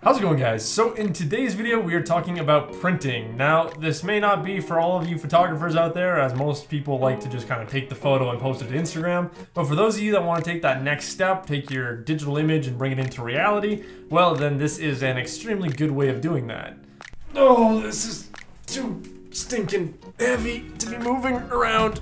How's it going, guys? So in today's video, we are talking about printing. Now, this may not be for all of you photographers out there, as most people like to just kind of take the photo and post it to Instagram. But for those of you that want to take that next step, take your digital image and bring it into reality, well, then this is an extremely good way of doing that. Oh, this is too stinking heavy to be moving around.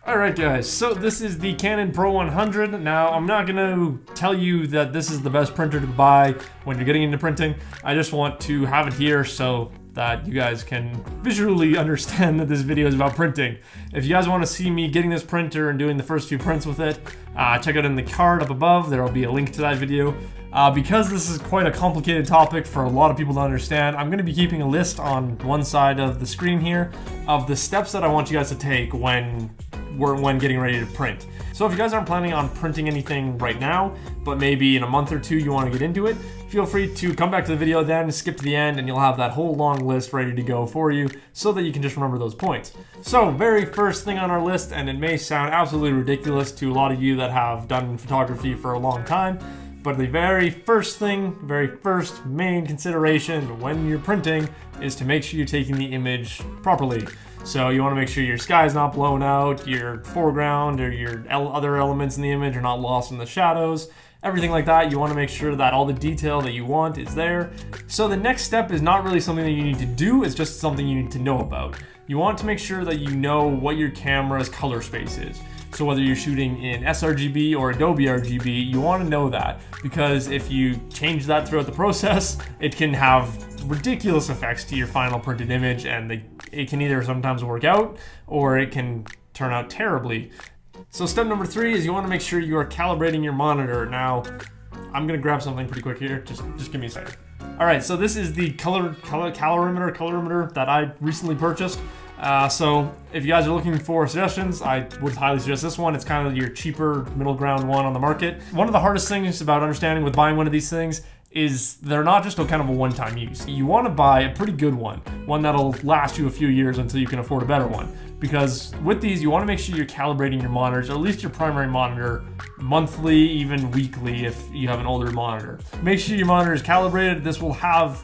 Alright guys, so this is the Canon Pro 100. Now, I'm not gonna tell you that this is the best printer to buy when you're getting into printing. I just want to have it here so that you guys can visually understand that this video is about printing. If you guys want to see me getting this printer and doing the first few prints with it, check out in the card up above. There will be a link to that video. Because this is quite a complicated topic for a lot of people to understand, I'm going to be keeping a list on one side of the screen here of the steps that I want you guys to take when getting ready to print. So if you guys aren't planning on printing anything right now, but maybe in a month or two you want to get into it, feel free to come back to the video then, skip to the end, and you'll have that whole long list ready to go for you so that you can just remember those points. So very first thing on our list, and it may sound absolutely ridiculous to a lot of you that have done photography for a long time, but the very first main consideration when you're printing is to make sure you're taking the image properly. So you want to make sure your sky's not blown out, your foreground or your other elements in the image are not lost in the shadows, everything like that. You want to make sure that all the detail that you want is there. So the next step is not really something that you need to do, it's just something you need to know about. You want to make sure that you know what your camera's color space is. So whether you're shooting in sRGB or Adobe RGB, you want to know that, because if you change that throughout the process, it can have ridiculous effects to your final printed image, and it can either sometimes work out or it can turn out terribly. So step number 3 is you want to make sure you are calibrating your monitor. Now, I'm going to grab something pretty quick here, just give me a second. Alright, so this is the colorimeter that I recently purchased. So if you guys are looking for suggestions, I would highly suggest this one. It's kind of your cheaper middle ground one on the market. One of the hardest things about understanding with buying one of these things is they're not just a kind of a one-time use. You want to buy a pretty good one that'll last you a few years until you can afford a better one. Because with these, you want to make sure you're calibrating your monitors, or at least your primary monitor, monthly, even weekly if you have an older monitor. Make sure your monitor is calibrated. This will have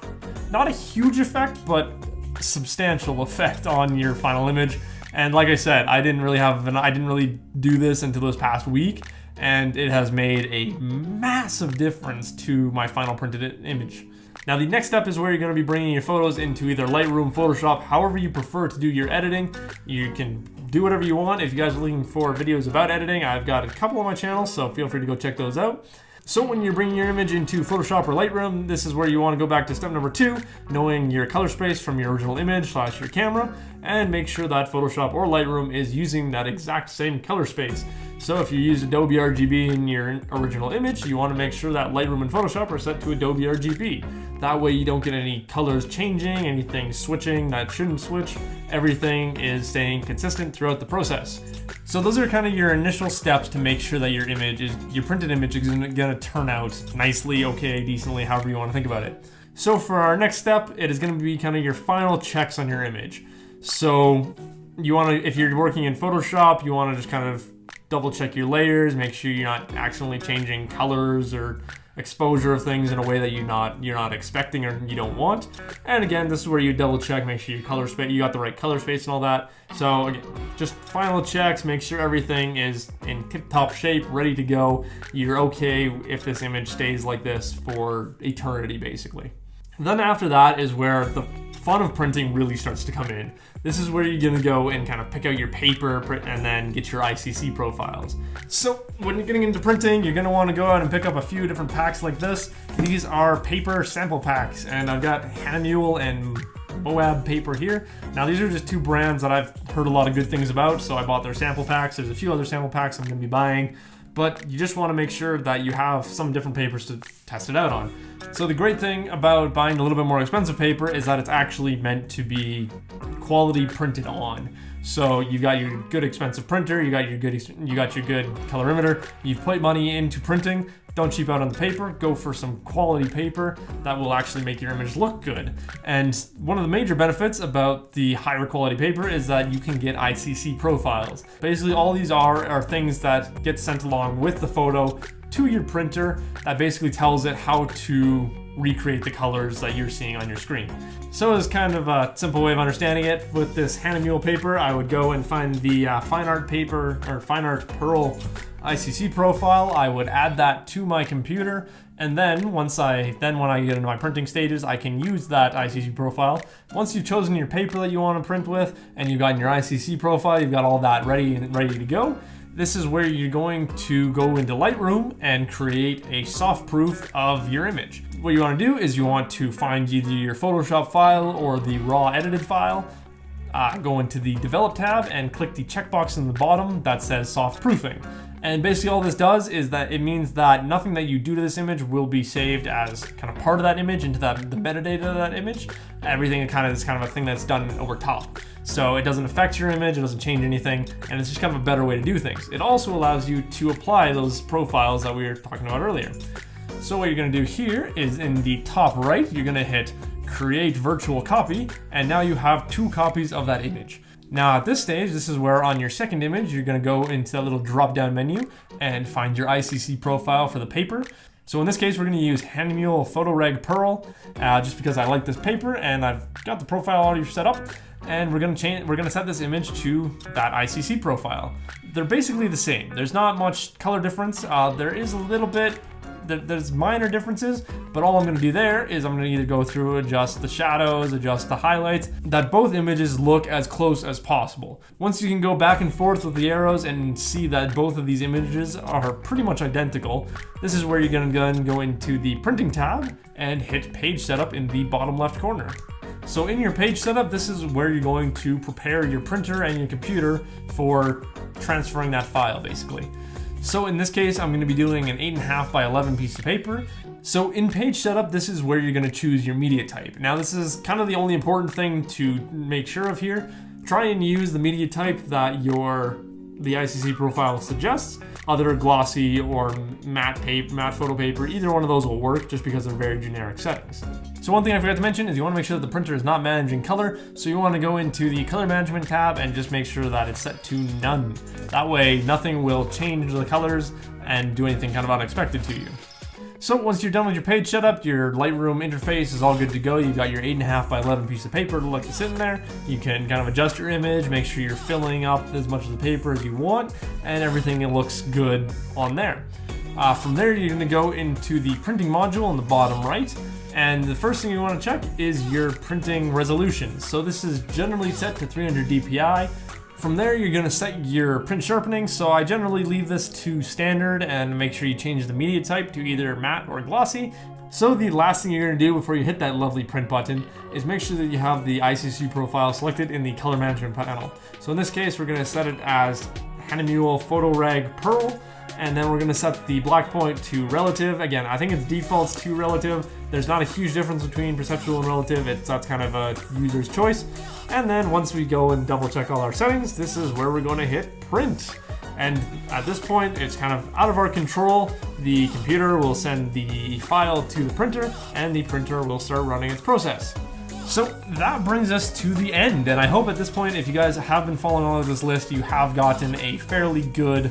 not a huge effect, but substantial effect on your final image. And like I said, I didn't really do this until this past week, and it has made a massive difference to my final printed image. Now the next step is where you're going to be bringing your photos into either Lightroom, Photoshop, however you prefer to do your editing. You can do whatever you want. If you guys are looking for videos about editing, I've got a couple on my channel, so feel free to go check those out. So when you're bringing your image into Photoshop or Lightroom, this is where you want to go back to step number 2, knowing your color space from your original image / your camera, and make sure that Photoshop or Lightroom is using that exact same color space. So if you use Adobe RGB in your original image, you want to make sure that Lightroom and Photoshop are set to Adobe RGB. That way you don't get any colors changing, anything switching that shouldn't switch. Everything is staying consistent throughout the process. So those are kind of your initial steps to make sure that your printed image is gonna turn out nicely, okay, decently, however you want to think about it. So for our next step, it is gonna be kind of your final checks on your image. So you want to, if you're working in Photoshop, you want to just kind of double check your layers, make sure you're not accidentally changing colors or exposure of things in a way that you're not expecting or you don't want. And again, this is where you double check, make sure your color space, you got the right color space and all that. So again, just final checks, make sure everything is in tip-top shape, ready to go. You're okay if this image stays like this for eternity, basically. Then after that is where the fun of printing really starts to come in. This is where you're gonna go and kind of pick out your paper and then get your ICC profiles. So when you're getting into printing, you're gonna want to go out and pick up a few different packs like this. These are paper sample packs, and I've got Hahnemühle and Moab paper here. Now these are just 2 brands that I've heard a lot of good things about, so I bought their sample packs. There's a few other sample packs I'm gonna be buying, but you just want to make sure that you have some different papers to test it out on. So the great thing about buying a little bit more expensive paper is that it's actually meant to be quality printed on. So you've got your good expensive printer, you got your good colorimeter, you've put money into printing. Don't cheap out on the paper, go for some quality paper that will actually make your image look good. And one of the major benefits about the higher quality paper is that you can get ICC profiles. Basically all these are things that get sent along with the photo to your printer that basically tells it how to recreate the colors that you're seeing on your screen. So as kind of a simple way of understanding it, with this Hahnemühle paper, I would go and find the Fine Art paper or Fine Art Pearl ICC profile. I would add that to my computer, and then when I get into my printing stages, I can use that ICC profile. Once you've chosen your paper that you want to print with, and you've got your ICC profile, you've got all that ready to go. This is where you're going to go into Lightroom and create a soft proof of your image. What you want to do is you want to find either your Photoshop file or the raw edited file. Go into the Develop tab and click the checkbox in the bottom that says soft proofing. And basically all this does is that it means that nothing that you do to this image will be saved as kind of part of that image into the metadata of that image. Everything is kind of a thing that's done over top. So it doesn't affect your image, it doesn't change anything, and it's just kind of a better way to do things. It also allows you to apply those profiles that we were talking about earlier. So what you're gonna do here is in the top right, you're gonna hit Create Virtual Copy, and now you have 2 copies of that image. Now at this stage, this is where on your second image, you're gonna go into that little drop-down menu and find your ICC profile for the paper. So in this case, we're gonna use Hahnemühle PhotoReg Pearl, just because I like this paper and I've got the profile already set up. And we're gonna set this image to that ICC profile. They're basically the same. There's not much color difference. There is a little bit, there's minor differences, but all I'm gonna do there is I'm gonna either go through, adjust the shadows, adjust the highlights, that both images look as close as possible. Once you can go back and forth with the arrows and see that both of these images are pretty much identical, this is where you're gonna go into the Printing tab and hit Page Setup in the bottom left corner. So in your page setup, this is where you're going to prepare your printer and your computer for transferring that file, basically. So in this case, I'm going to be doing an 8.5 by 11 piece of paper. So in page setup, this is where you're going to choose your media type. Now this is kind of the only important thing to make sure of here. Try and use the media type that the ICC profile suggests. Other glossy or matte photo paper, either one of those will work just because they're very generic settings. So one thing I forgot to mention is you want to make sure that the printer is not managing color, so you want to go into the color management tab and just make sure that it's set to none. That way nothing will change the colors and do anything kind of unexpected to you. So once you're done with your page setup, your Lightroom interface is all good to go. You've got your 8.5 by 11 piece of paper to look sitting there. You can kind of adjust your image, make sure you're filling up as much of the paper as you want, and everything looks good on there. From there, you're gonna go into the printing module on the bottom right, and the first thing you wanna check is your printing resolution. So this is generally set to 300 dpi. From there, you're gonna set your print sharpening. So I generally leave this to standard and make sure you change the media type to either matte or glossy. So the last thing you're gonna do before you hit that lovely print button is make sure that you have the ICC profile selected in the color management panel. So in this case, we're gonna set it as Hahnemühle PhotoReg Pearl, and then we're gonna set the black point to relative. Again, I think its default's to relative. There's not a huge difference between perceptual and relative. That's kind of a user's choice. And then once we go and double check all our settings, this is where we're gonna hit print. And at this point, it's kind of out of our control. The computer will send the file to the printer, and the printer will start running its process. So that brings us to the end, and I hope at this point, if you guys have been following along this list, you have gotten a fairly good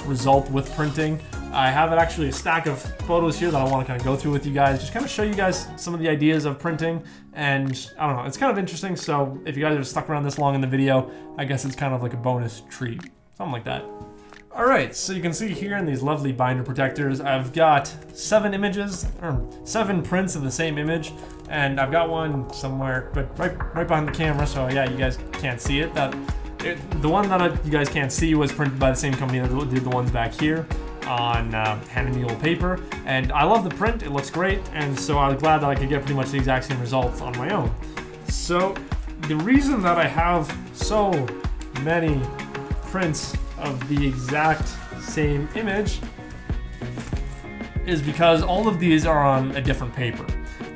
result with printing. I have actually a stack of photos here that I want to kind of go through with you guys, just kind of show you guys some of the ideas of printing, and I don't know, it's kind of interesting. So if you guys are stuck around this long in the video, I guess it's kind of like a bonus treat, something like that. All right, so you can see here in these lovely binder protectors, I've got 7 images, or 7 prints of the same image, and I've got one somewhere, but right behind the camera, so yeah, you guys can't see it. The one that you guys can't see was printed by the same company that did the ones back here on Hahnemühle paper, and I love the print, it looks great, and so I was glad that I could get pretty much the exact same results on my own. So the reason that I have so many prints of the exact same image is because all of these are on a different paper.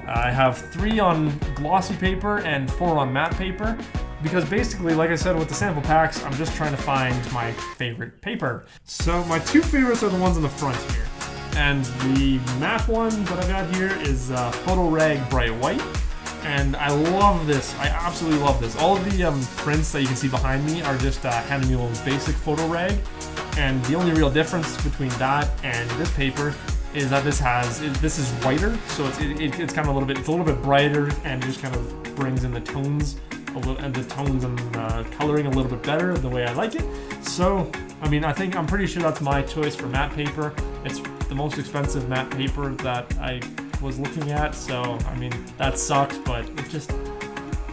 I have 3 on glossy paper and 4 on matte paper, because basically, like I said with the sample packs, I'm just trying to find my favorite paper. So my 2 favorites are the ones in the front here. And the matte one that I've got here is PhotoReg Bright White. And I love this, I absolutely love this. All of the prints that you can see behind me are just Hahnemühle's basic PhotoReg. And the only real difference between that and this paper is that this is whiter, so it's kind of a little bit, it's a little bit brighter, and it just kind of brings in the tones and coloring a little bit better the way I like it. So I mean, I'm pretty sure that's my choice for matte paper. It's the most expensive matte paper that I was looking at, so I mean, that sucks, but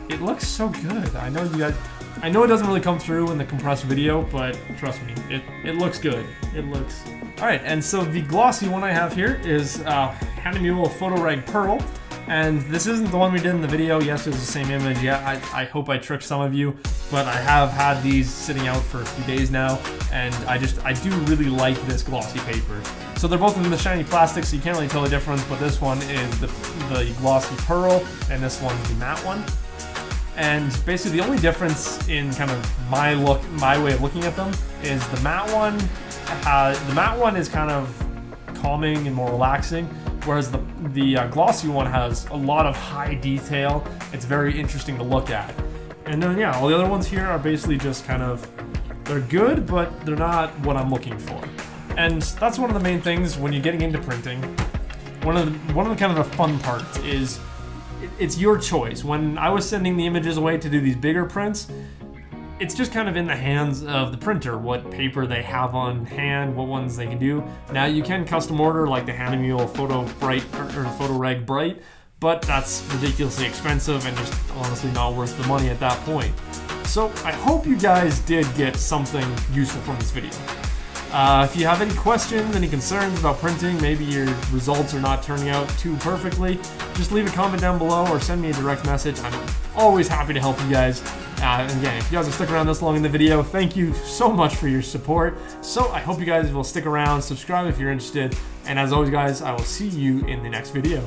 it looks so good. I know it doesn't really come through in the compressed video, but trust me, it looks good. It looks... Alright, and so the glossy one I have here is Hahnemühle PhotoReg Pearl, and this isn't the one we did in the video. Yes, it's the same image. Yeah, I hope I tricked some of you, but I have had these sitting out for a few days now, and I do really like this glossy paper. So they're both in the shiny plastic, so you can't really tell the difference, but this one is the glossy pearl, and this one's the matte one. And basically the only difference in kind of my way of looking at them is the matte one is kind of calming and more relaxing, whereas the glossy one has a lot of high detail. It's very interesting to look at. And then yeah, all the other ones here are basically just kind of, they're good, but they're not what I'm looking for. And that's one of the main things when you're getting into printing. One of the kind of the fun parts is it's your choice. When I was sending the images away to do these bigger prints, it's just kind of in the hands of the printer what paper they have on hand, what ones they can do. Now you can custom order like the Hahnemühle PhotoReg Bright, but that's ridiculously expensive and just honestly not worth the money at that point. So I hope you guys did get something useful from this video. If you have any questions, any concerns about printing, maybe your results are not turning out too perfectly, just leave a comment down below or send me a direct message. I'm always happy to help you guys. And again, if you guys have stuck around this long in the video, thank you so much for your support. So I hope you guys will stick around, subscribe if you're interested, and as always guys, I will see you in the next video.